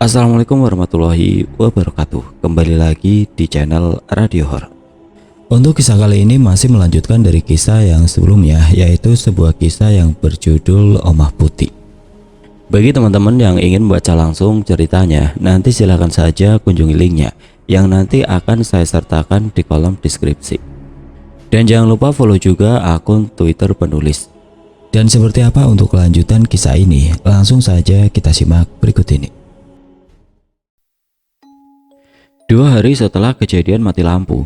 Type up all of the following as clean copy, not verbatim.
Assalamualaikum warahmatullahi wabarakatuh. Kembali lagi di channel Radio Horor. Untuk kisah kali ini masih melanjutkan dari kisah yang sebelumnya, yaitu sebuah kisah yang berjudul Omah Putih. Bagi teman-teman yang ingin membaca langsung ceritanya, nanti silahkan saja kunjungi linknya yang nanti akan saya sertakan di kolom deskripsi. Dan jangan lupa follow juga akun Twitter penulis. Dan seperti apa untuk kelanjutan kisah ini? Langsung saja kita simak berikut ini. 2 hari setelah kejadian mati lampu,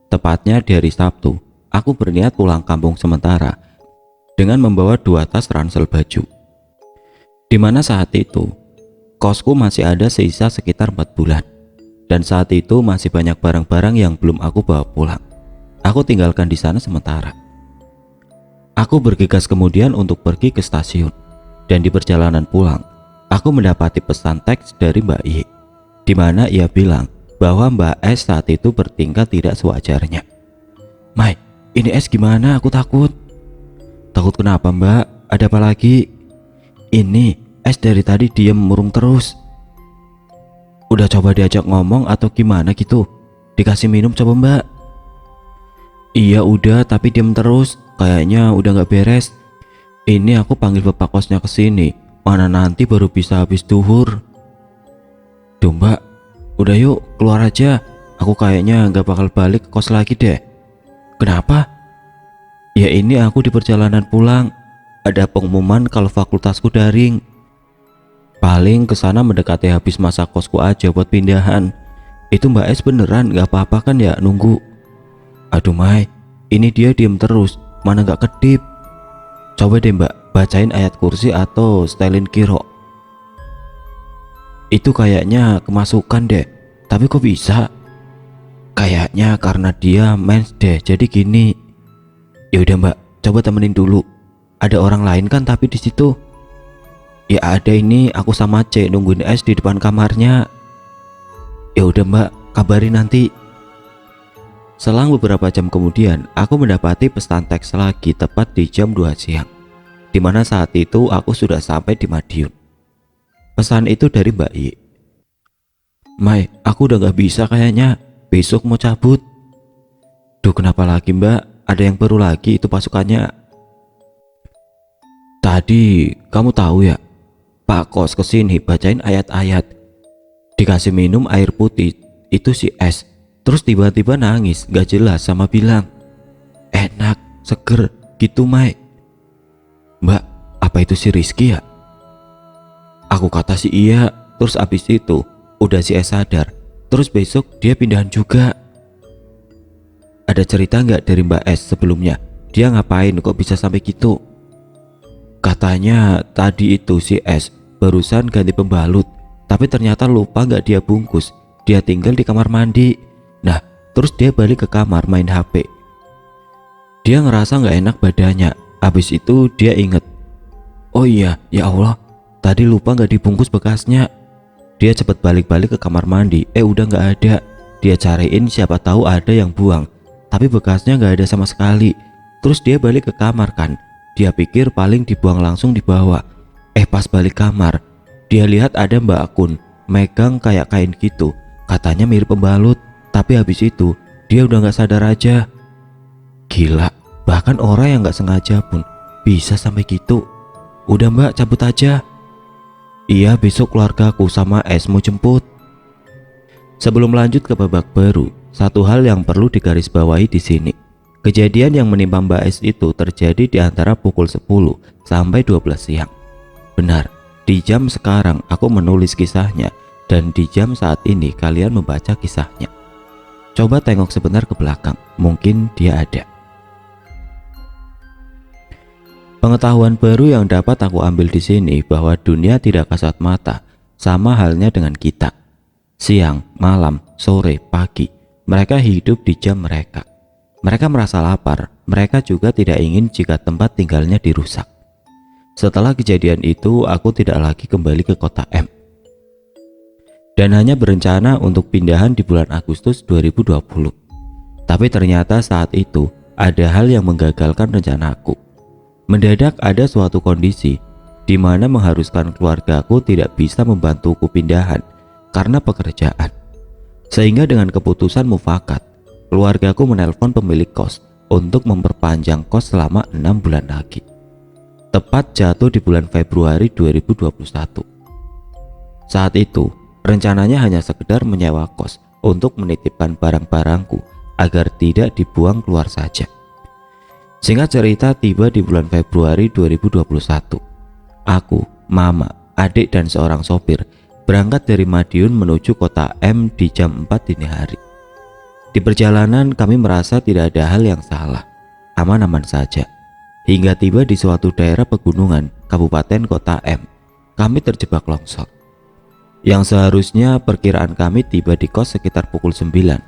tepatnya di hari Sabtu, aku berniat pulang kampung sementara dengan membawa 2 tas ransel baju. Dimana saat itu, kosku masih ada sisa sekitar 4 bulan. Dan saat itu masih banyak barang-barang yang belum aku bawa pulang. Aku tinggalkan di sana sementara. Aku bergegas kemudian untuk pergi ke stasiun. Dan di perjalanan pulang, aku mendapati pesan teks dari Mbak I, di mana ia bilang bahwa Mbak S saat itu bertingkah tidak sewajarnya. "Mai, ini S gimana? Aku takut." "Takut kenapa, Mbak? Ada apa lagi?" "Ini S dari tadi diam murung terus." "Udah coba diajak ngomong atau gimana gitu? Dikasih minum coba, Mbak." "Iya udah, tapi diam terus. Kayaknya udah nggak beres. Ini aku panggil bapak kosnya ke sini. Mana nanti baru bisa habis duhur." "Duh, Mbak, udah yuk keluar aja. Aku kayaknya nggak bakal balik ke kos lagi deh." "Kenapa?" "Ya ini aku di perjalanan pulang. Ada pengumuman kalau fakultasku daring. Paling kesana mendekati habis masa kosku aja buat pindahan. Itu Mbak S beneran nggak apa-apa kan ya nunggu?" "Aduh Mai, ini dia diem terus. Mana nggak kedip. Coba deh Mbak bacain ayat kursi atau setelin kiro. Itu kayaknya kemasukan deh. Tapi kok bisa?" "Kayaknya karena dia mens deh. Jadi gini." "Ya udah Mbak, coba temenin dulu. Ada orang lain kan tapi di situ?" "Ya ada, ini aku sama C nungguin S di depan kamarnya." "Ya udah Mbak, kabarin nanti." Selang beberapa jam kemudian, aku mendapati pesan teks lagi tepat di jam 2 siang. Dimana saat itu aku sudah sampai di Madiun. Pesan itu dari Mbak I. "Mai, aku udah gak bisa kayaknya. Besok mau cabut." "Duh kenapa lagi Mbak? Ada yang baru lagi itu pasukannya." "Tadi kamu tahu ya, Pak Kos kesini bacain ayat-ayat. Dikasih minum air putih, itu si S. Terus tiba-tiba nangis gak jelas sama bilang, 'Enak, seger,' gitu Mai." "Mbak, apa itu si Rizky ya?" Aku kata sih iya. Terus abis itu udah si S sadar. Terus besok dia pindahan juga." "Ada cerita nggak dari Mbak S sebelumnya? Dia ngapain kok bisa sampai gitu?" "Katanya tadi itu si S barusan ganti pembalut, tapi ternyata lupa nggak dia bungkus. Dia tinggal di kamar mandi. Nah terus dia balik ke kamar main HP. Dia ngerasa nggak enak badannya. Habis itu dia inget, oh iya ya Allah, tadi lupa nggak dibungkus bekasnya." Dia cepet balik-balik ke kamar mandi. Udah nggak ada. Dia cariin siapa tahu ada yang buang, tapi bekasnya nggak ada sama sekali. Terus dia balik ke kamar kan. Dia pikir paling dibuang langsung dibawa. Pas balik kamar, dia lihat ada Mbak Akun megang kayak kain gitu. Katanya mirip pembalut. Tapi habis itu dia udah nggak sadar aja. Gila, bahkan orang yang nggak sengaja pun bisa sampai gitu. Udah Mbak, cabut aja." "Iya, besok keluargaku sama S mau jemput." Sebelum lanjut ke babak baru, satu hal yang perlu digarisbawahi di sini. Kejadian yang menimpa Mbak S itu terjadi di antara pukul 10 sampai 12 siang. Benar, di jam sekarang aku menulis kisahnya dan di jam saat ini kalian membaca kisahnya. Coba tengok sebentar ke belakang, mungkin dia ada. Pengetahuan baru yang dapat aku ambil di sini bahwa dunia tidak kasat mata, sama halnya dengan kita. Siang, malam, sore, pagi, mereka hidup di jam mereka. Mereka merasa lapar, mereka juga tidak ingin jika tempat tinggalnya dirusak. Setelah kejadian itu, aku tidak lagi kembali ke kota M. Dan hanya berencana untuk pindahan di bulan Agustus 2020. Tapi ternyata saat itu ada hal yang menggagalkan rencanaku. Mendadak ada suatu kondisi di mana mengharuskan keluargaku tidak bisa membantuku pindahan karena pekerjaan. Sehingga dengan keputusan mufakat, keluargaku menelpon pemilik kos untuk memperpanjang kos selama 6 bulan lagi. Tepat jatuh di bulan Februari 2021. Saat itu, rencananya hanya sekedar menyewa kos untuk menitipkan barang-barangku agar tidak dibuang keluar saja. Singkat cerita, tiba di bulan Februari 2021. Aku, mama, adik dan seorang sopir berangkat dari Madiun menuju kota M di jam 4 dini hari. Di perjalanan kami merasa tidak ada hal yang salah, aman-aman saja. Hingga tiba di suatu daerah pegunungan Kabupaten Kota M, kami terjebak longsor. Yang seharusnya perkiraan kami tiba di kos sekitar pukul 9,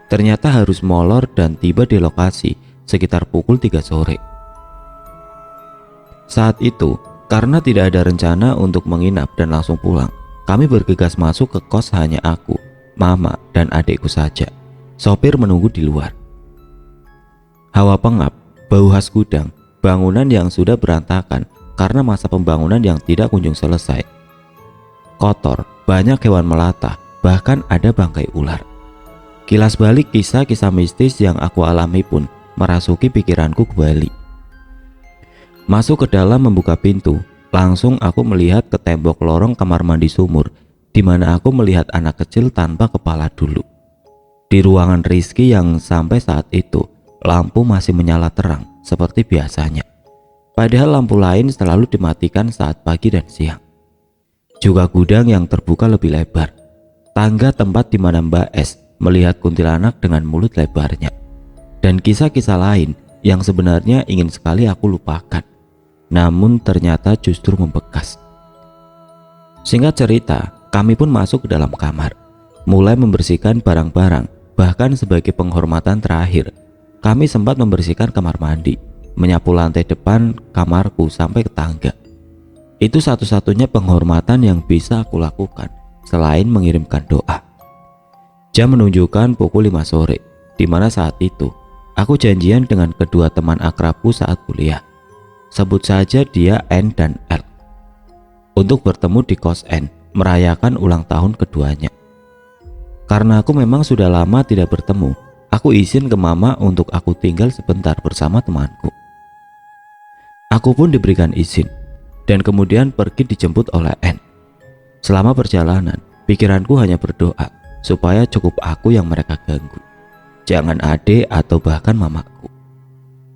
ternyata harus molor dan tiba di lokasi sekitar pukul 3 sore. Saat itu, karena tidak ada rencana untuk menginap dan langsung pulang, kami bergegas masuk ke kos hanya aku, mama, dan adikku saja. Sopir menunggu di luar. Hawa pengap, bau khas gudang, bangunan yang sudah berantakan karena masa pembangunan yang tidak kunjung selesai. Kotor, banyak hewan melata, bahkan ada bangkai ular. Kilas balik kisah-kisah mistis yang aku alami pun merasuki pikiranku kembali. Masuk ke dalam membuka pintu, langsung aku melihat ke tembok lorong kamar mandi sumur, di mana aku melihat anak kecil tanpa kepala dulu. Di ruangan Rizky yang sampai saat itu lampu masih menyala terang seperti biasanya. Padahal lampu lain selalu dimatikan saat pagi dan siang. Juga gudang yang terbuka lebih lebar. Tangga tempat di mana Mbak S melihat kuntilanak dengan mulut lebarnya. Dan kisah-kisah lain yang sebenarnya ingin sekali aku lupakan, namun ternyata justru membekas. Singkat cerita, kami pun masuk ke dalam kamar, mulai membersihkan barang-barang. Bahkan sebagai penghormatan terakhir, kami sempat membersihkan kamar mandi, menyapu lantai depan kamarku sampai ke tangga. Itu satu-satunya penghormatan yang bisa aku lakukan selain mengirimkan doa. Jam menunjukkan pukul 5 sore, di mana saat itu aku janjian dengan kedua teman akrabku saat kuliah. Sebut saja dia N dan L. Untuk bertemu di kos N, merayakan ulang tahun keduanya. Karena aku memang sudah lama tidak bertemu, aku izin ke mama untuk aku tinggal sebentar bersama temanku. Aku pun diberikan izin dan kemudian pergi dijemput oleh N. Selama perjalanan, pikiranku hanya berdoa supaya cukup aku yang mereka ganggu, jangan adik atau bahkan mamaku.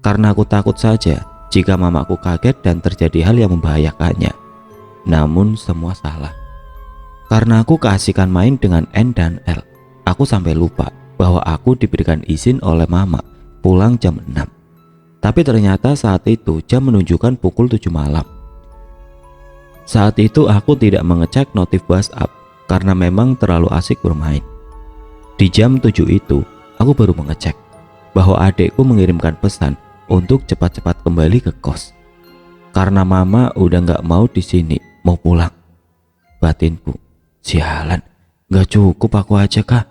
Karena aku takut saja jika mamaku kaget dan terjadi hal yang membahayakannya. Namun semua salah. Karena aku keasikan main dengan N dan L, aku sampai lupa bahwa aku diberikan izin oleh mama pulang jam 6. Tapi ternyata saat itu jam menunjukkan pukul 7 malam. Saat itu aku tidak mengecek notif WhatsApp karena memang terlalu asik bermain. Di jam 7 itu, aku baru mengecek bahwa adikku mengirimkan pesan untuk cepat-cepat kembali ke kos. Karena mama udah gak mau di sini, mau pulang. Batinku, sialan, gak cukup aku aja kah?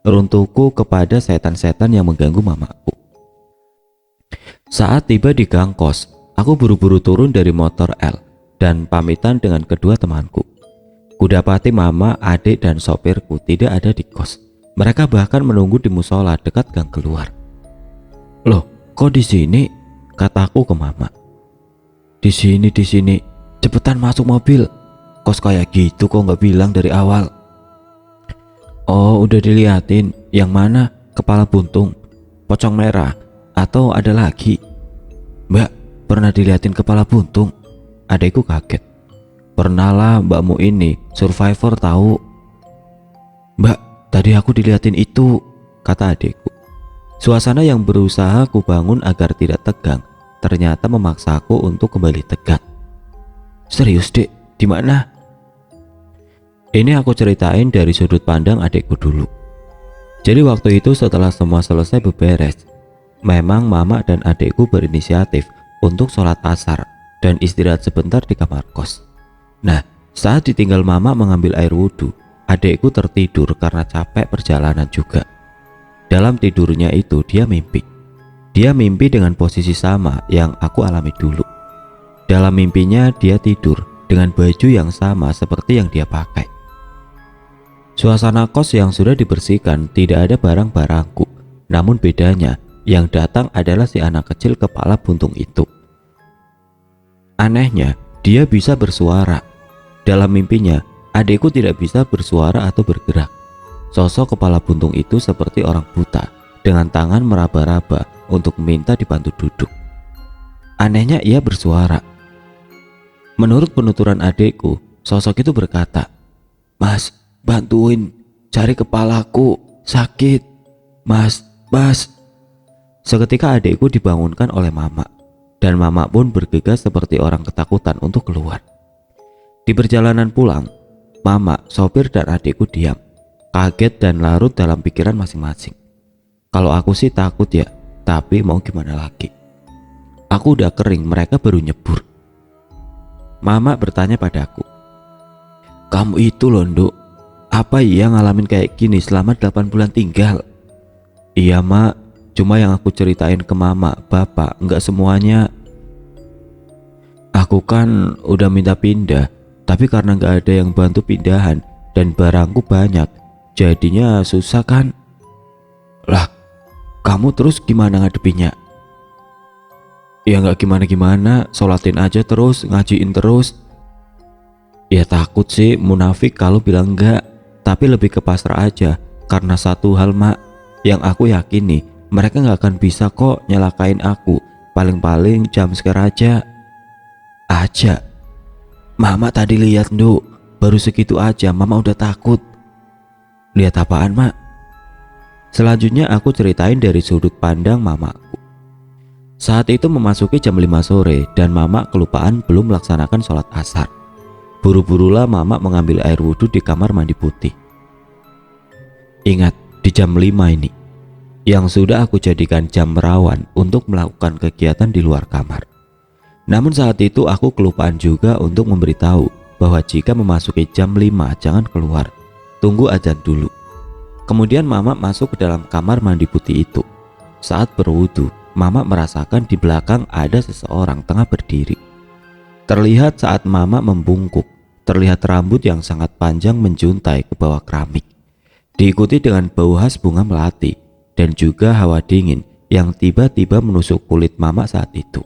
Runtuhku kepada setan-setan yang mengganggu mamaku. Saat tiba di gang kos, aku buru-buru turun dari motor L dan pamitan dengan kedua temanku. Kudapati mama, adik dan sopirku tidak ada di kos. Mereka bahkan menunggu di musola dekat gang keluar. Loh, kok di sini? Kataku ke mama. Di sini, cepetan masuk mobil. Kos kayak gitu kok nggak bilang dari awal? Oh, udah diliatin. Yang mana? Kepala buntung, pocong merah, atau ada lagi? Mbak, pernah diliatin kepala buntung? Adekku kaget. Pernah lah, mbakmu ini survivor tahu. Mbak, tadi aku diliatin itu, kata adekku. Suasana yang berusaha ku bangun agar tidak tegang ternyata memaksaku untuk kembali tegak. Serius dek, di mana? Ini aku ceritain dari sudut pandang adikku dulu. Jadi waktu itu setelah semua selesai beberes, memang mama dan adikku berinisiatif untuk sholat asar dan istirahat sebentar di kamar kos. Nah, saat ditinggal mama mengambil air wudhu, adikku tertidur karena capek perjalanan juga. Dalam tidurnya itu dia mimpi. Dia mimpi dengan posisi sama yang aku alami dulu. Dalam mimpinya dia tidur dengan baju yang sama seperti yang dia pakai. Suasana kos yang sudah dibersihkan, tidak ada barang-barangku. Namun bedanya, yang datang adalah si anak kecil kepala buntung itu. Anehnya, dia bisa bersuara. Dalam mimpinya, adikku tidak bisa bersuara atau bergerak. Sosok kepala buntung itu seperti orang buta, dengan tangan meraba-raba untuk meminta dibantu duduk. Anehnya ia bersuara. Menurut penuturan adikku, sosok itu berkata, "Mas, bantuin cari kepalaku, sakit. Mas, mas." Seketika adikku dibangunkan oleh mama, dan mama pun bergegas seperti orang ketakutan untuk keluar. Di perjalanan pulang, mama, sopir, dan adikku diam, kaget dan larut dalam pikiran masing-masing. Kalau aku sih takut ya, tapi mau gimana lagi. Aku udah kering, mereka baru nyebur. Mama bertanya padaku, "Kamu itu loh, Nduk, apa iya ngalamin kayak gini selama 8 bulan tinggal?" "Iya, Mak, cuma yang aku ceritain ke mama, bapak, enggak semuanya. Aku kan udah minta pindah, tapi karena nggak ada yang bantu pindahan dan barangku banyak, jadinya susah kan." "Lah, kamu terus gimana ngadepinnya?" "Ya nggak gimana-gimana, sholatin aja terus, ngajiin terus." Ya takut sih munafik kalau bilang enggak, tapi lebih ke pasrah aja. Karena satu hal, Mak, yang aku yakini, mereka nggak akan bisa kok nyelakain aku. Paling-paling jam scare aja. Aja? Mama tadi lihat, Nduk, baru segitu aja mama udah takut. Lihat apaan, Mak? Selanjutnya aku ceritain dari sudut pandang mamaku. Saat itu memasuki jam 5 sore dan mama kelupaan belum melaksanakan sholat asar. Buru-burulah mama mengambil air wudhu di kamar mandi putih. Ingat, di jam 5 ini, yang sudah aku jadikan jam rawan untuk melakukan kegiatan di luar kamar. Namun saat itu aku kelupaan juga untuk memberitahu bahwa jika memasuki jam 5 jangan keluar, tunggu azan dulu. Kemudian mama masuk ke dalam kamar mandi putih itu. Saat berwudu, mama merasakan di belakang ada seseorang tengah berdiri. Terlihat saat mama membungkuk, terlihat rambut yang sangat panjang menjuntai ke bawah keramik, diikuti dengan bau khas bunga melati dan juga hawa dingin yang tiba-tiba menusuk kulit mama saat itu.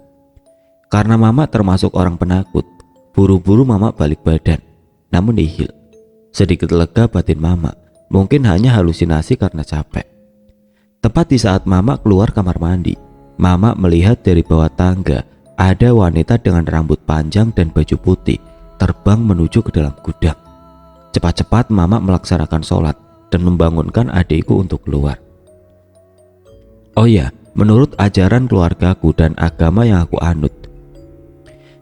Karena mama termasuk orang penakut, buru-buru mama balik badan, namun nihil. Sedikit lega batin mama, mungkin hanya halusinasi karena capek. Tepat di saat mama keluar kamar mandi, mama melihat dari bawah tangga ada wanita dengan rambut panjang dan baju putih terbang menuju ke dalam gudang. Cepat-cepat mama melaksanakan sholat dan membangunkan adikku untuk keluar. Oh ya, menurut ajaran keluargaku dan agama yang aku anut,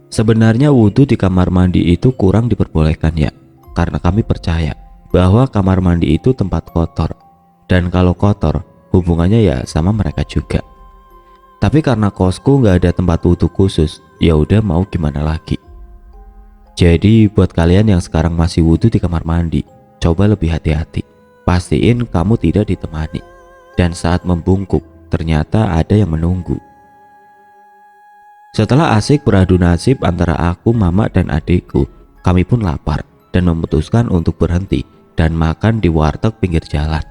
sebenarnya wudhu di kamar mandi itu kurang diperbolehkan ya, karena kami percaya bahwa kamar mandi itu tempat kotor, dan kalau kotor hubungannya ya sama mereka juga. Tapi karena kosku nggak ada tempat wudhu khusus, ya udah mau gimana lagi. Jadi buat kalian yang sekarang masih wudhu di kamar mandi, coba lebih hati-hati. Pastiin kamu tidak ditemani. Dan saat membungkuk, ternyata ada yang menunggu. Setelah asik beradu nasib antara aku, mama, dan adikku, kami pun lapar dan memutuskan untuk berhenti dan makan di warteg pinggir jalan.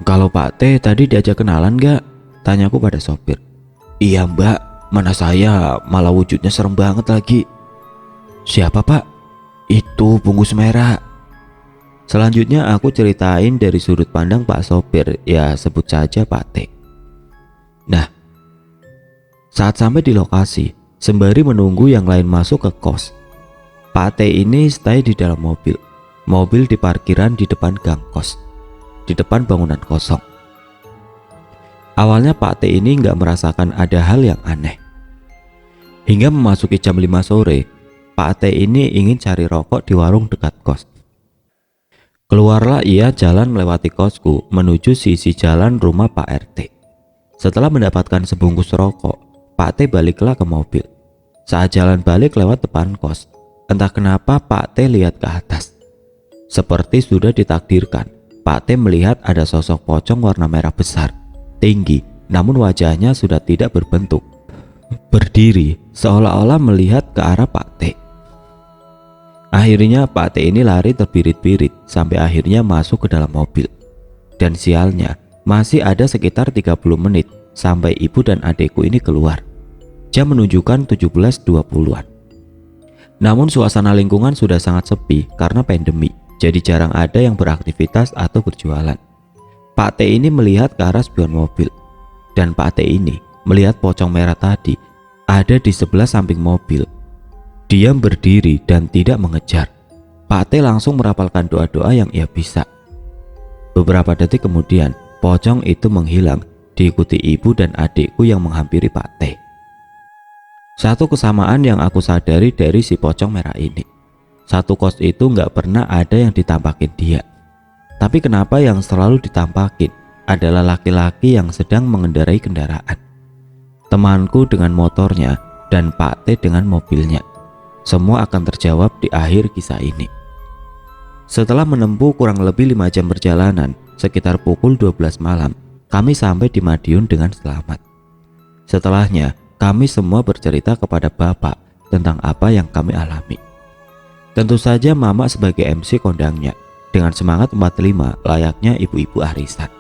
"Kalau Pak T tadi diajak kenalan gak?" tanyaku pada sopir. "Iya Mbak, mana saya, malah wujudnya serem banget lagi." "Siapa Pak?" "Itu bungkus merah." Selanjutnya aku ceritain dari sudut pandang Pak sopir, ya sebut saja Pak T. Nah, saat sampai di lokasi, sembari menunggu yang lain masuk ke kos, Pak T ini stay di dalam mobil. Mobil di parkiran di depan gang kos, di depan bangunan kosong. Awalnya Pak T ini nggak merasakan ada hal yang aneh. Hingga memasuki jam 5 sore, Pak T ini ingin cari rokok di warung dekat kos. Keluarlah ia jalan melewati kosku menuju sisi jalan rumah Pak RT. Setelah mendapatkan sebungkus rokok, Pak T baliklah ke mobil. Saat jalan balik lewat depan kos, entah kenapa Pak T lihat ke atas. Seperti sudah ditakdirkan, Pak T melihat ada sosok pocong warna merah besar, tinggi, namun wajahnya sudah tidak berbentuk, berdiri seolah-olah melihat ke arah Pak T. Akhirnya Pak T ini lari terbirit-birit sampai akhirnya masuk ke dalam mobil. Dan sialnya, masih ada sekitar 30 menit sampai ibu dan adekku ini keluar. Jam menunjukkan 17.20-an. Namun suasana lingkungan sudah sangat sepi karena pandemi, jadi jarang ada yang beraktivitas atau berjualan. Pak T ini melihat ke arah spion mobil, dan Pak T ini melihat pocong merah tadi ada di sebelah samping mobil. Diam berdiri dan tidak mengejar. Pak T langsung merapalkan doa-doa yang ia bisa. Beberapa detik kemudian, pocong itu menghilang, diikuti ibu dan adikku yang menghampiri Pak T. Satu kesamaan yang aku sadari dari si pocong merah ini, satu kos itu nggak pernah ada yang ditampakin dia. Tapi kenapa yang selalu ditampakin adalah laki-laki yang sedang mengendarai kendaraan. Temanku dengan motornya dan Pak T dengan mobilnya. Semua akan terjawab di akhir kisah ini. Setelah menempuh kurang lebih 5 jam perjalanan, sekitar pukul 12 malam, kami sampai di Madiun dengan selamat. Setelahnya, kami semua bercerita kepada bapak tentang apa yang kami alami. Tentu saja mama sebagai MC kondangnya, dengan semangat 45 layaknya ibu-ibu arisan.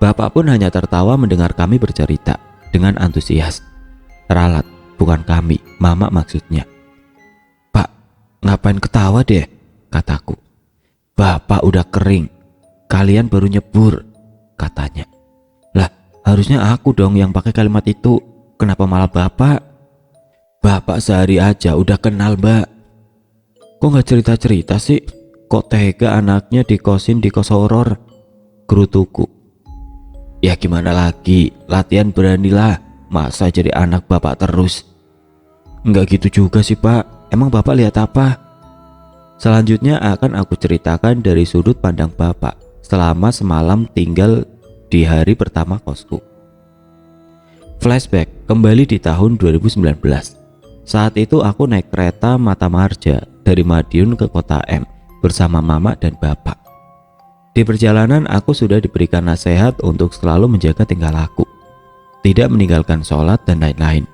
Bapak pun hanya tertawa mendengar kami bercerita dengan antusias. Ralat, bukan kami, mama maksudnya. "Pak, ngapain ketawa deh?" kataku. "Bapak udah kering, kalian baru nyebur," katanya. "Lah, harusnya aku dong yang pakai kalimat itu, kenapa malah bapak?" "Bapak sehari aja udah kenal, Mbak." "Kok gak cerita-cerita sih? Kok tega anaknya dikosin di kos horor?" gerutuku. "Ya gimana lagi, latihan beranilah, masa jadi anak bapak terus?" "Enggak gitu juga sih Pak, emang bapak lihat apa?" Selanjutnya akan aku ceritakan dari sudut pandang bapak selama semalam tinggal di hari pertama kosku. Flashback kembali di tahun 2019. Saat itu aku naik kereta Mata Marja dari Madiun ke Kota M bersama mama dan bapak. Di perjalanan aku sudah diberikan nasihat untuk selalu menjaga tingkah laku, tidak meninggalkan sholat dan lain-lain.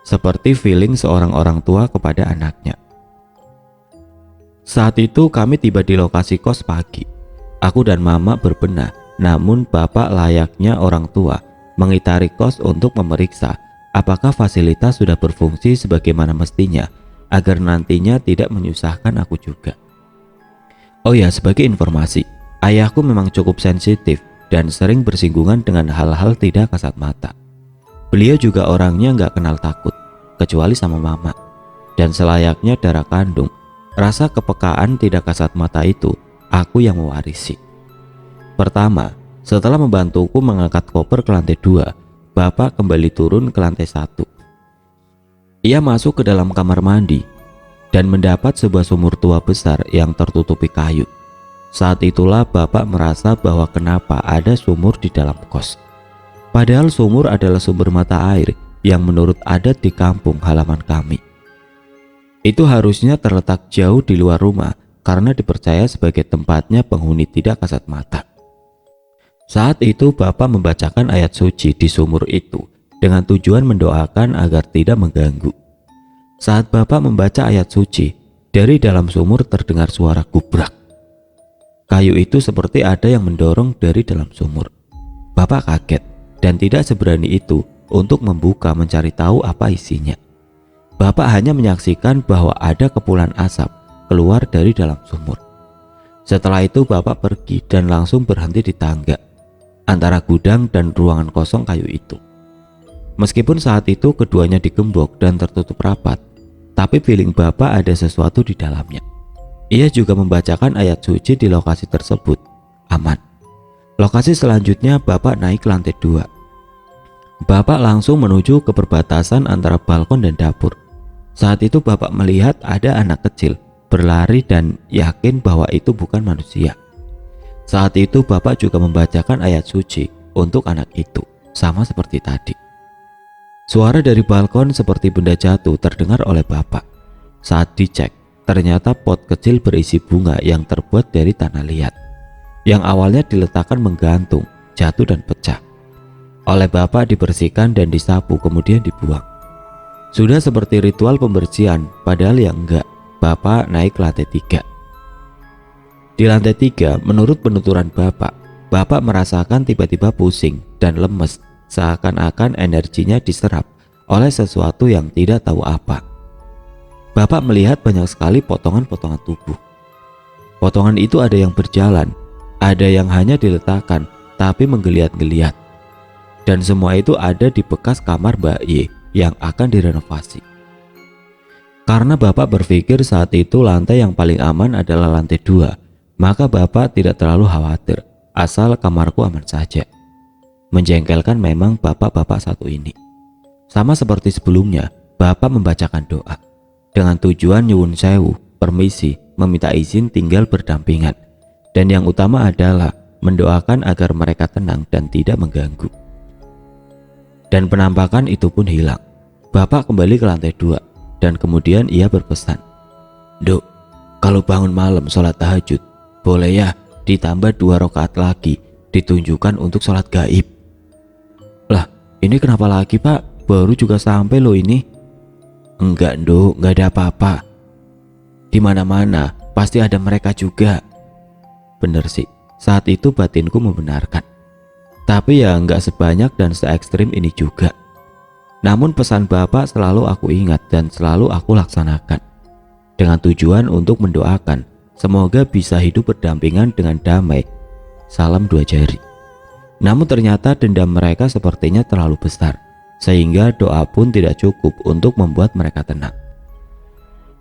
Seperti feeling seorang orang tua kepada anaknya. Saat itu kami tiba di lokasi kos pagi. Aku dan mama berbenah, namun bapak layaknya orang tua mengitari kos untuk memeriksa apakah fasilitas sudah berfungsi sebagaimana mestinya agar nantinya tidak menyusahkan aku juga. Oh ya, sebagai informasi, ayahku memang cukup sensitif dan sering bersinggungan dengan hal-hal tidak kasat mata. Beliau juga orangnya nggak kenal takut, kecuali sama mama. Dan selayaknya darah kandung, rasa kepekaan tidak kasat mata itu aku yang mewarisi. Pertama, setelah membantuku mengangkat koper ke lantai 2, bapak kembali turun ke lantai 1. Ia masuk ke dalam kamar mandi dan mendapat sebuah sumur tua besar yang tertutupi kayu. Saat itulah bapak merasa bahwa kenapa ada sumur di dalam kos. Padahal sumur adalah sumber mata air yang menurut adat di kampung halaman kami. Itu harusnya terletak jauh di luar rumah karena dipercaya sebagai tempatnya penghuni tidak kasat mata. Saat itu bapak membacakan ayat suci di sumur itu dengan tujuan mendoakan agar tidak mengganggu. Saat bapak membaca ayat suci, dari dalam sumur terdengar suara gubrak. Kayu itu seperti ada yang mendorong dari dalam sumur. Bapak kaget dan tidak seberani itu untuk membuka mencari tahu apa isinya. Bapak hanya menyaksikan bahwa ada kepulan asap keluar dari dalam sumur. Setelah itu bapak pergi dan langsung berhenti di tangga antara gudang dan ruangan kosong kayu itu. Meskipun saat itu keduanya digembok dan tertutup rapat, tapi feeling bapak ada sesuatu di dalamnya. Ia juga membacakan ayat suci di lokasi tersebut. Aman. Lokasi selanjutnya bapak naik ke lantai 2. Bapak langsung menuju ke perbatasan antara balkon dan dapur. Saat itu bapak melihat ada anak kecil berlari dan yakin bahwa itu bukan manusia. Saat itu bapak juga membacakan ayat suci untuk anak itu, sama seperti tadi. Suara dari balkon seperti benda jatuh terdengar oleh bapak. Saat dicek, ternyata pot kecil berisi bunga yang terbuat dari tanah liat, yang awalnya diletakkan menggantung, jatuh dan pecah. Oleh bapak dibersihkan dan disapu kemudian dibuang. Sudah seperti ritual pembersihan, padahal ya enggak. Bapak naik ke lantai 3. Di lantai 3, menurut penuturan Bapak merasakan tiba-tiba pusing dan lemes, seakan-akan energinya diserap oleh sesuatu yang tidak tahu apa. Bapak melihat banyak sekali potongan-potongan tubuh. Potongan itu ada yang berjalan, ada yang hanya diletakkan tapi menggeliat-geliat. Dan semua itu ada di bekas kamar Mbak Y yang akan direnovasi. Karena Bapak berpikir saat itu lantai yang paling aman adalah lantai 2, maka Bapak tidak terlalu khawatir, asal kamarku aman saja. Menjengkelkan memang bapak-bapak satu ini. Sama seperti sebelumnya, Bapak membacakan doa dengan tujuan nyuwun sewu, permisi, meminta izin tinggal berdampingan. Dan yang utama adalah mendoakan agar mereka tenang dan tidak mengganggu. Dan penampakan itu pun hilang. Bapak kembali ke lantai 2 dan kemudian ia berpesan, "Dok, kalau bangun malam sholat tahajud, boleh ya ditambah 2 rakaat lagi ditunjukkan untuk sholat gaib." Lah, ini kenapa lagi Pak? Baru juga sampai loh ini. Enggak Dok, enggak ada apa-apa. Di mana-mana pasti ada mereka juga. Bener sih, saat itu batinku membenarkan. Tapi ya enggak sebanyak dan se-ekstrim ini juga. Namun pesan Bapak selalu aku ingat dan selalu aku laksanakan. Dengan tujuan untuk mendoakan semoga bisa hidup berdampingan dengan damai. Salam 2 jari. Namun ternyata dendam mereka sepertinya terlalu besar, sehingga doa pun tidak cukup untuk membuat mereka tenang.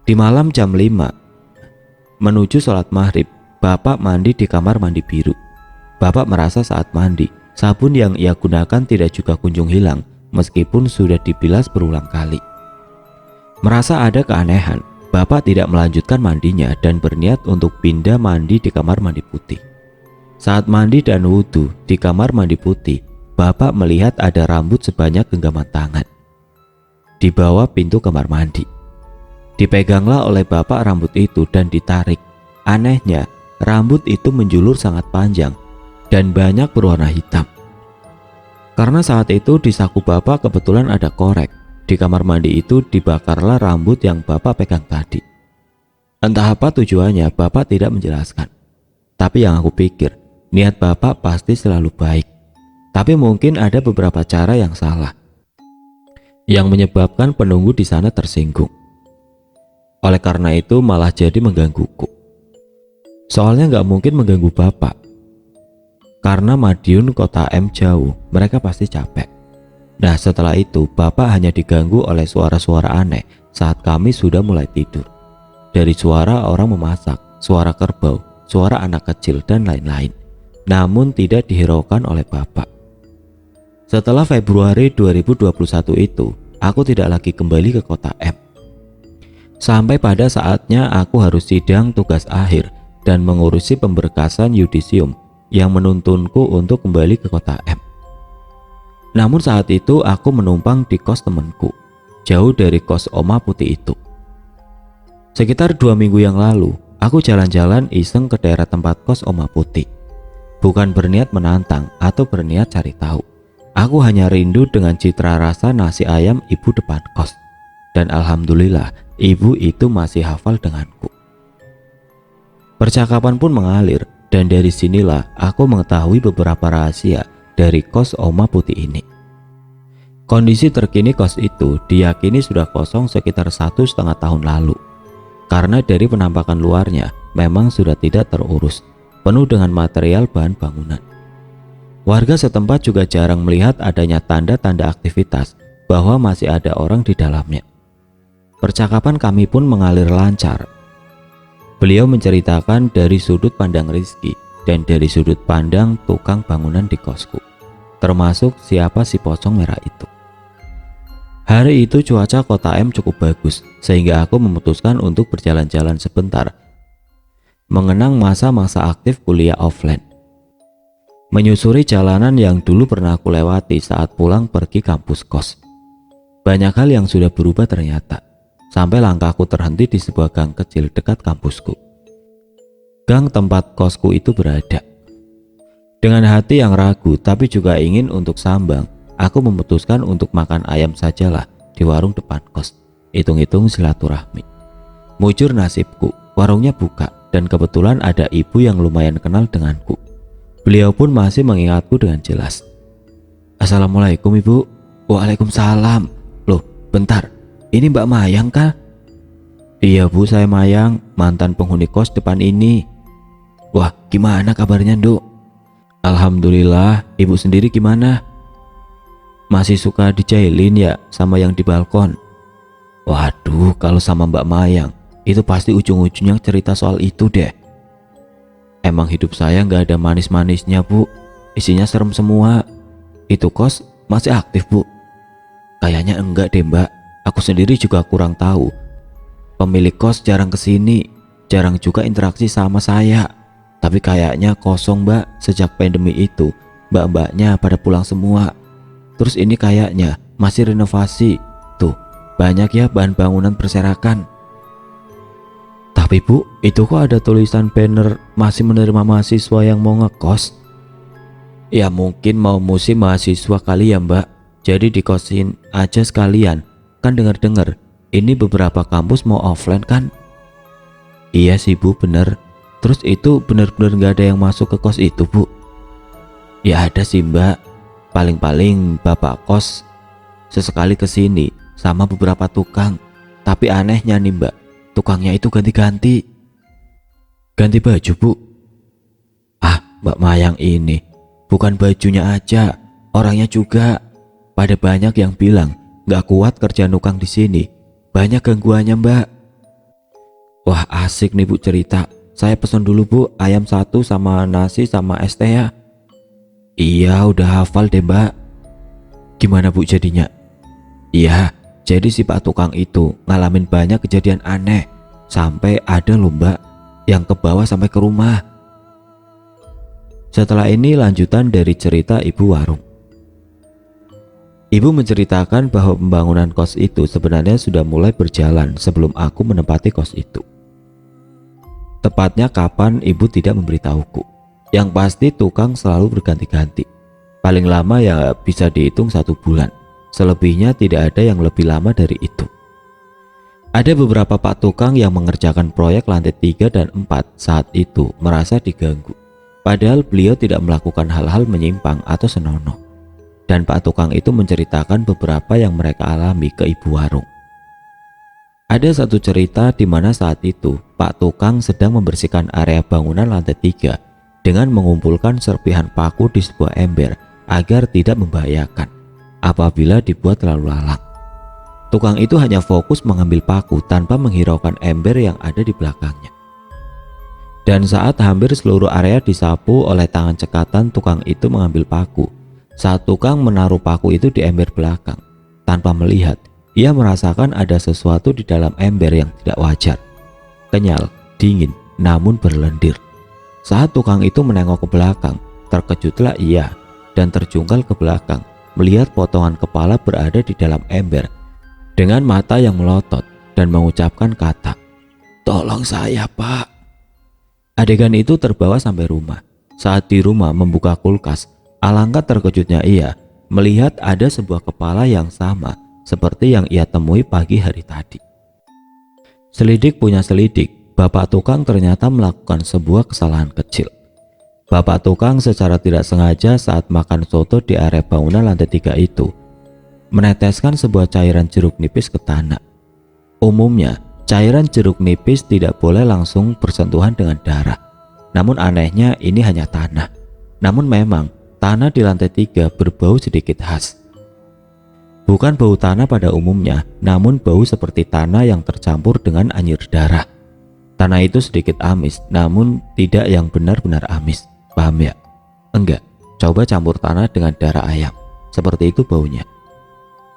Di malam jam 5 menuju sholat maghrib, Bapak mandi di kamar mandi biru. Bapak merasa saat mandi, sabun yang ia gunakan tidak juga kunjung hilang meskipun sudah dibilas berulang kali. Merasa ada keanehan, Bapak tidak melanjutkan mandinya dan berniat untuk pindah mandi di kamar mandi putih. Saat mandi dan wudhu di kamar mandi putih, Bapak melihat ada rambut sebanyak genggaman tangan di bawah pintu kamar mandi. Dipeganglah oleh Bapak rambut itu dan ditarik. Anehnya, rambut itu menjulur sangat panjang dan banyak berwarna hitam. Karena saat itu di saku Bapak kebetulan ada korek. Di kamar mandi itu dibakarlah rambut yang Bapak pegang tadi. Entah apa tujuannya, Bapak tidak menjelaskan. Tapi yang aku pikir, niat Bapak pasti selalu baik. Tapi mungkin ada beberapa cara yang salah, yang menyebabkan penunggu di sana tersinggung. Oleh karena itu malah jadi menggangguku. Soalnya nggak mungkin mengganggu Bapak. Karena Madiun kota M jauh, mereka pasti capek. Nah setelah itu Bapak hanya diganggu oleh suara-suara aneh saat kami sudah mulai tidur. Dari suara orang memasak, suara kerbau, suara anak kecil dan lain-lain. Namun tidak dihiraukan oleh Bapak. Setelah Februari 2021 itu, aku tidak lagi kembali ke kota M. Sampai pada saatnya aku harus sidang tugas akhir dan mengurusi pemberkasan yudisium yang menuntunku untuk kembali ke kota M. Namun saat itu aku menumpang di kos temanku, jauh dari kos Oma Putih itu. Sekitar 2 minggu yang lalu, aku jalan-jalan iseng ke daerah tempat kos Oma Putih. Bukan berniat menantang atau berniat cari tahu. Aku hanya rindu dengan citra rasa nasi ayam ibu depan kos. Dan alhamdulillah, ibu itu masih hafal denganku. Percakapan pun mengalir. Dan dari sinilah aku mengetahui beberapa rahasia dari kos Oma Putih ini. Kondisi terkini kos itu diyakini sudah kosong sekitar 1,5 tahun lalu. Karena dari penampakan luarnya memang sudah tidak terurus, penuh dengan material bahan bangunan. Warga setempat juga jarang melihat adanya tanda-tanda aktivitas bahwa masih ada orang di dalamnya. Percakapan kami pun mengalir lancar. Beliau menceritakan dari sudut pandang Rizky dan dari sudut pandang tukang bangunan di kosku, termasuk siapa si pocong merah itu. Hari itu cuaca kota M cukup bagus, sehingga aku memutuskan untuk berjalan-jalan sebentar, mengenang masa-masa aktif kuliah offline. Menyusuri jalanan yang dulu pernah aku lewati saat pulang pergi kampus kos. Banyak hal yang sudah berubah ternyata. Sampai langkahku terhenti di sebuah gang kecil dekat kampusku. Gang tempat kosku itu berada. Dengan hati yang ragu tapi juga ingin untuk sambang, aku memutuskan untuk makan ayam sajalah di warung depan kos. Hitung-hitung silaturahmi. Mujur nasibku, warungnya buka dan kebetulan ada ibu yang lumayan kenal denganku. Beliau pun masih mengingatku dengan jelas. Assalamualaikum ibu. Waalaikumsalam. Loh bentar, ini Mbak Mayang kah? Iya bu, saya Mayang, mantan penghuni kos depan ini. Wah gimana kabarnya Nduk? Alhamdulillah, ibu sendiri gimana? Masih suka dijailin ya sama yang di balkon? Waduh, kalau sama Mbak Mayang itu pasti ujung-ujungnya cerita soal itu deh. Emang hidup saya nggak ada manis-manisnya bu, isinya serem semua. Itu kos masih aktif bu? Kayaknya enggak deh mbak, aku sendiri juga kurang tahu. Pemilik kos jarang kesini, jarang juga interaksi sama saya. Tapi kayaknya kosong mbak, sejak pandemi itu mbak-mbaknya pada pulang semua. Terus ini kayaknya masih renovasi. Tuh, banyak ya bahan bangunan berserakan. Tapi bu, itu kok ada tulisan banner masih menerima mahasiswa yang mau ngekos? Ya mungkin mau musim mahasiswa kali ya mbak. Jadi dikosin aja sekalian. Kan dengar-dengar ini beberapa kampus mau offline kan? Iya sih bu, bener. Terus itu bener-bener gak ada yang masuk ke kos itu bu? Ya ada sih mbak. Paling-paling bapak kos sesekali kesini sama beberapa tukang. Tapi anehnya nih mbak, tukangnya itu ganti-ganti. Ganti baju bu? Ah Mbak Mayang ini, bukan bajunya aja, orangnya juga. Pada banyak yang bilang gak kuat kerja nukang di sini. Banyak gangguannya mbak. Wah asik nih bu cerita. Saya pesen dulu bu, ayam 1 sama nasi sama es teh ya. Iya udah hafal deh mbak. Gimana bu jadinya? Iya, jadi si pak tukang itu ngalamin banyak kejadian aneh. Sampai ada loh mbak yang ke bawah sampai ke rumah. Setelah ini lanjutan dari cerita ibu warung. Ibu menceritakan bahwa pembangunan kos itu sebenarnya sudah mulai berjalan sebelum aku menempati kos itu. Tepatnya kapan ibu tidak memberitahuku. Yang pasti tukang selalu berganti-ganti. Paling lama ya bisa dihitung 1 bulan. Selebihnya tidak ada yang lebih lama dari itu. Ada beberapa pak tukang yang mengerjakan proyek lantai 3 dan 4 saat itu merasa diganggu. Padahal beliau tidak melakukan hal-hal menyimpang atau senonoh. Dan pak tukang itu menceritakan beberapa yang mereka alami ke ibu warung. Ada satu cerita di mana saat itu pak tukang sedang membersihkan area bangunan lantai 3 dengan mengumpulkan serpihan paku di sebuah ember agar tidak membahayakan apabila dibuat terlalu lalang. Tukang itu hanya fokus mengambil paku tanpa menghiraukan ember yang ada di belakangnya. Dan saat hampir seluruh area disapu oleh tangan cekatan tukang itu mengambil paku, saat tukang menaruh paku itu di ember belakang, tanpa melihat, ia merasakan ada sesuatu di dalam ember yang tidak wajar. Kenyal, dingin, namun berlendir. Saat tukang itu menengok ke belakang, terkejutlah ia dan terjungkal ke belakang melihat potongan kepala berada di dalam ember dengan mata yang melotot dan mengucapkan kata, "Tolong saya pak." Adegan itu terbawa sampai rumah. Saat di rumah membuka kulkas, alangkah terkejutnya ia melihat ada sebuah kepala yang sama seperti yang ia temui pagi hari tadi. Selidik punya selidik, bapak tukang ternyata melakukan sebuah kesalahan kecil. Bapak tukang secara tidak sengaja saat makan soto di area bangunan lantai 3 itu meneteskan sebuah cairan jeruk nipis ke tanah. Umumnya, cairan jeruk nipis tidak boleh langsung bersentuhan dengan darah. Namun anehnya ini hanya tanah. Namun memang tanah di lantai 3 berbau sedikit khas. Bukan bau tanah pada umumnya, namun bau seperti tanah yang tercampur dengan anyir darah. Tanah itu sedikit amis, namun tidak yang benar-benar amis. Paham ya? Enggak, coba campur tanah dengan darah ayam. Seperti itu baunya.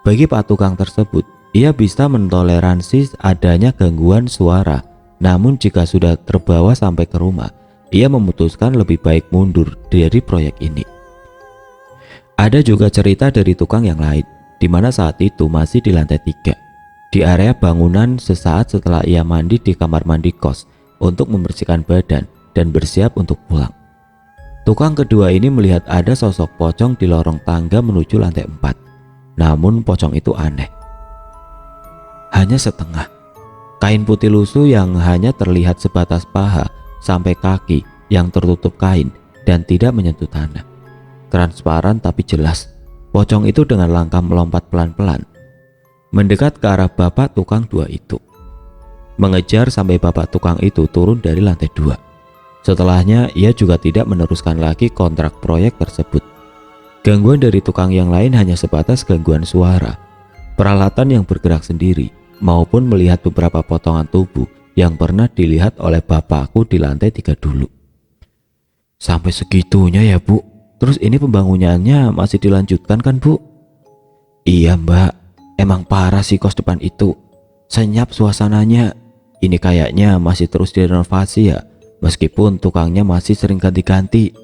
Bagi pak tukang tersebut, ia bisa mentoleransi adanya gangguan suara. Namun jika sudah terbawa sampai ke rumah, ia memutuskan lebih baik mundur dari proyek ini. Ada juga cerita dari tukang yang lain, di mana saat itu masih di lantai 3. Di area bangunan sesaat setelah ia mandi di kamar mandi kos untuk membersihkan badan dan bersiap untuk pulang. Tukang kedua ini melihat ada sosok pocong di lorong tangga menuju lantai 4. Namun pocong itu aneh. hanya setengah. Kain putih lusuh yang hanya terlihat sebatas paha sampai kaki yang tertutup kain dan tidak menyentuh tanah. Transparan tapi jelas. Pocong itu dengan langkah melompat pelan-pelan mendekat ke arah bapak tukang 2 itu. Mengejar sampai bapak tukang itu turun dari lantai 2. Setelahnya ia juga tidak meneruskan lagi kontrak proyek tersebut. Gangguan dari tukang yang lain hanya sebatas gangguan suara, peralatan yang bergerak sendiri, maupun melihat beberapa potongan tubuh yang pernah dilihat oleh bapakku di lantai 3 dulu. Sampai segitunya ya Bu? Terus ini pembangunannya masih dilanjutkan kan Bu? Iya Mbak, emang parah sih kos depan itu. Senyap suasananya. Ini kayaknya masih terus direnovasi ya, meskipun tukangnya masih sering ganti-ganti.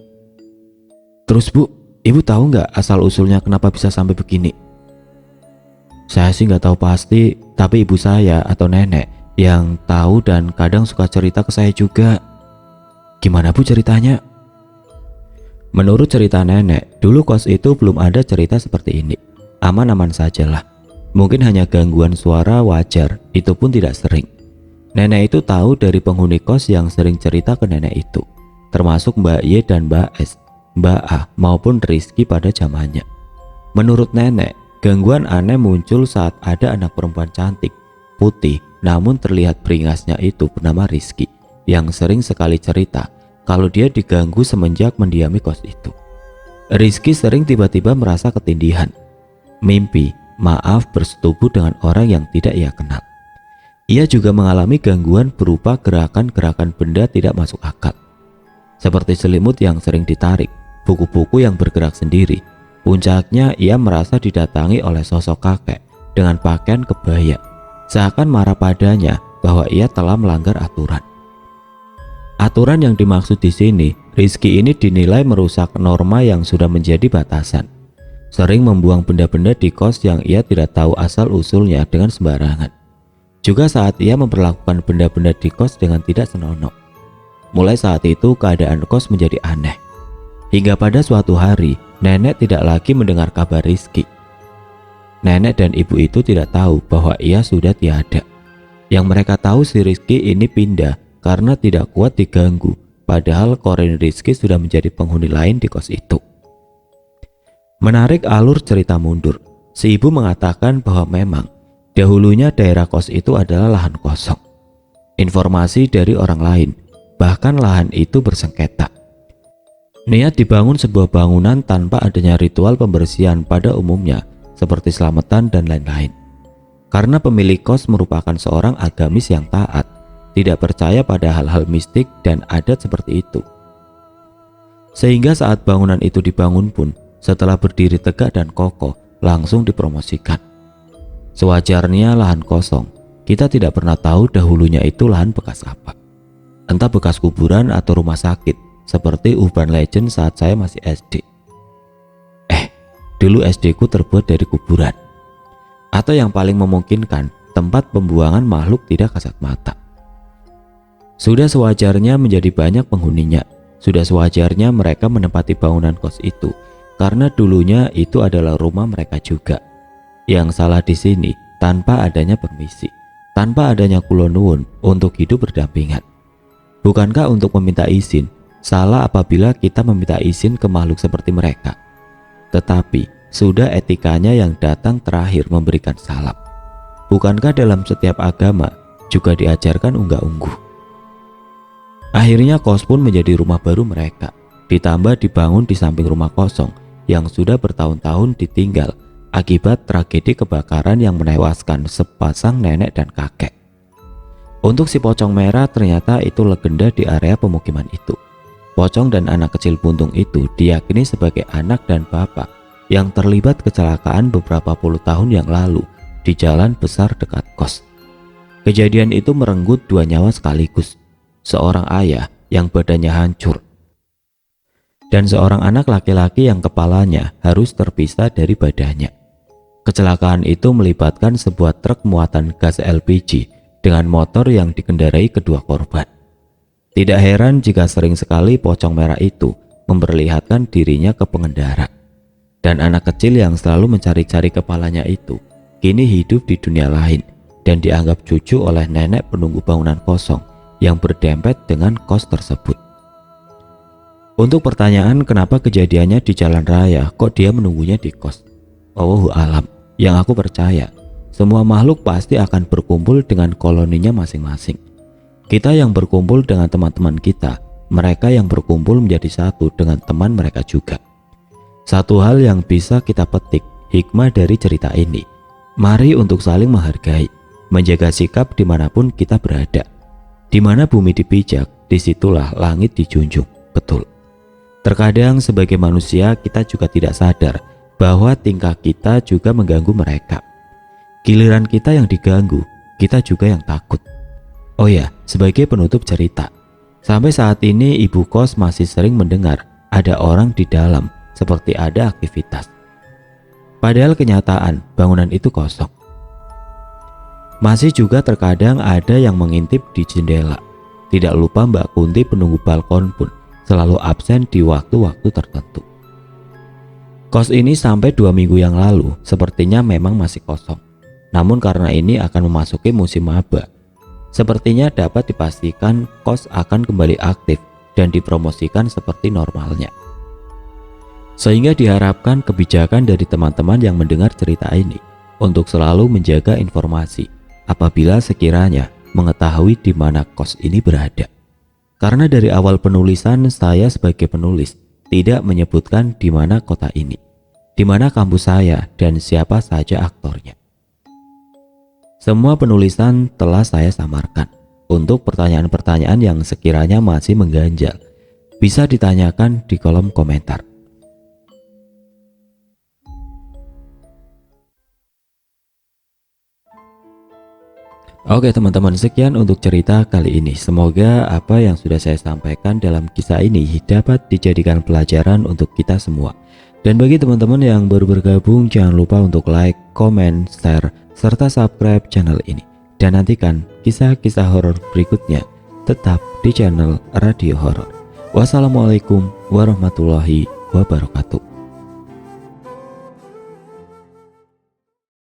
Terus Bu, Ibu tahu nggak asal usulnya kenapa bisa sampai begini? Saya sih nggak tahu pasti, tapi ibu saya atau nenek yang tahu dan kadang suka cerita ke saya juga. Gimana Bu ceritanya? Menurut cerita nenek, dulu kos itu belum ada cerita seperti ini. Aman-aman sajalah. Mungkin hanya gangguan suara wajar, itu pun tidak sering. Nenek itu tahu dari penghuni kos yang sering cerita ke nenek itu, termasuk Mbak Y dan Mbak S, Mbak A maupun Rizky pada zamannya. Menurut nenek, gangguan aneh muncul saat ada anak perempuan cantik, putih, namun terlihat beringasnya itu bernama Rizky, yang sering sekali cerita kalau dia diganggu semenjak mendiami kos itu. Rizky sering tiba-tiba merasa ketindihan, mimpi, maaf bersetubuh dengan orang yang tidak ia kenal. Ia juga mengalami gangguan berupa gerakan-gerakan benda tidak masuk akal, seperti selimut yang sering ditarik, buku-buku yang bergerak sendiri. Puncaknya ia merasa didatangi oleh sosok kakek dengan pakaian kebaya, seakan marah padanya bahwa ia telah melanggar aturan. Aturan yang dimaksud di sini, Rizky ini dinilai merusak norma yang sudah menjadi batasan. Sering membuang benda-benda di kos yang ia tidak tahu asal-usulnya dengan sembarangan. Juga saat ia memperlakukan benda-benda di kos dengan tidak senonoh. Mulai saat itu keadaan kos menjadi aneh. Hingga pada suatu hari, nenek tidak lagi mendengar kabar Rizky. Nenek dan ibu itu tidak tahu bahwa ia sudah tiada. Yang mereka tahu si Rizky ini pindah karena tidak kuat diganggu, padahal koren Rizky sudah menjadi penghuni lain di kos itu. Menarik alur cerita mundur, si ibu mengatakan bahwa memang dahulunya daerah kos itu adalah lahan kosong. Informasi dari orang lain, bahkan lahan itu bersengketa. Niat dibangun sebuah bangunan tanpa adanya ritual pembersihan pada umumnya, seperti selamatan dan lain-lain. Karena pemilik kos merupakan seorang agamis yang taat, tidak percaya pada hal-hal mistik dan adat seperti itu. Sehingga saat bangunan itu dibangun pun, setelah berdiri tegak dan kokoh, langsung dipromosikan. Sewajarnya lahan kosong, kita tidak pernah tahu dahulunya itu lahan bekas apa. Entah bekas kuburan atau rumah sakit, seperti urban legend saat saya masih SD. Dulu SD ku terbuat dari kuburan. Atau yang paling memungkinkan, tempat pembuangan makhluk tidak kasat mata. Sudah sewajarnya menjadi banyak penghuninya. Sudah sewajarnya mereka menempati bangunan kos itu, karena dulunya itu adalah rumah mereka juga. Yang salah di sini, tanpa adanya permisi, tanpa adanya kulonwun untuk hidup berdampingan. Bukankah untuk meminta izin, salah apabila kita meminta izin ke makhluk seperti mereka? Tetapi, sudah etikanya yang datang terakhir memberikan salam. Bukankah dalam setiap agama juga diajarkan unggah-ungguh? Akhirnya kos pun menjadi rumah baru mereka, ditambah dibangun di samping rumah kosong yang sudah bertahun-tahun ditinggal akibat tragedi kebakaran yang menewaskan sepasang nenek dan kakek. Untuk si pocong merah ternyata itu legenda di area pemukiman itu. Pocong dan anak kecil buntung itu diyakini sebagai anak dan bapak yang terlibat kecelakaan beberapa puluh tahun yang lalu di jalan besar dekat kos. Kejadian itu merenggut 2 nyawa sekaligus. Seorang ayah yang badannya hancur dan seorang anak laki-laki yang kepalanya harus terpisah dari badannya. Kecelakaan itu melibatkan sebuah truk muatan gas LPG dengan motor yang dikendarai kedua korban. Tidak heran jika sering sekali pocong merah itu memperlihatkan dirinya ke pengendara. Dan anak kecil yang selalu mencari-cari kepalanya itu kini hidup di dunia lain, dan dianggap cucu oleh nenek penunggu bangunan kosong yang berdempet dengan kos tersebut. Untuk pertanyaan kenapa kejadiannya di jalan raya, kok dia menunggunya di kos? Wallahu alam. Yang aku percaya, semua makhluk pasti akan berkumpul dengan koloninya masing-masing. Kita yang berkumpul dengan teman-teman kita, mereka yang berkumpul menjadi satu dengan teman mereka juga. Satu hal yang bisa kita petik hikmah dari cerita ini, mari untuk saling menghargai, menjaga sikap dimanapun kita berada. Dimana bumi dipijak, disitulah langit dijunjung. Betul. Terkadang sebagai manusia kita juga tidak sadar bahwa tingkah kita juga mengganggu mereka. Giliran kita yang diganggu, kita juga yang takut. Oh ya, sebagai penutup cerita, sampai saat ini ibu kos masih sering mendengar ada orang di dalam seperti ada aktivitas. Padahal kenyataan bangunan itu kosong. Masih juga terkadang ada yang mengintip di jendela. Tidak lupa Mbak Kunti penunggu balkon pun selalu absen di waktu-waktu tertentu. Kos ini sampai 2 minggu yang lalu sepertinya memang masih kosong. Namun karena ini akan memasuki musim maba, sepertinya dapat dipastikan kos akan kembali aktif dan dipromosikan seperti normalnya. Sehingga diharapkan kebijakan dari teman-teman yang mendengar cerita ini untuk selalu menjaga informasi apabila sekiranya mengetahui di mana kos ini berada. Karena dari awal penulisan saya sebagai penulis tidak menyebutkan di mana kota ini, di mana kampus saya dan siapa saja aktornya. Semua penulisan telah saya samarkan. Untuk pertanyaan-pertanyaan yang sekiranya masih mengganjal, bisa ditanyakan di kolom komentar. Oke teman-teman, sekian untuk cerita kali ini. Semoga apa yang sudah saya sampaikan dalam kisah ini dapat dijadikan pelajaran untuk kita semua. Dan bagi teman-teman yang baru bergabung, jangan lupa untuk like, comment, share, serta subscribe channel ini. Dan nantikan kisah-kisah horor berikutnya tetap di channel Radio Horor. Wassalamualaikum warahmatullahi wabarakatuh.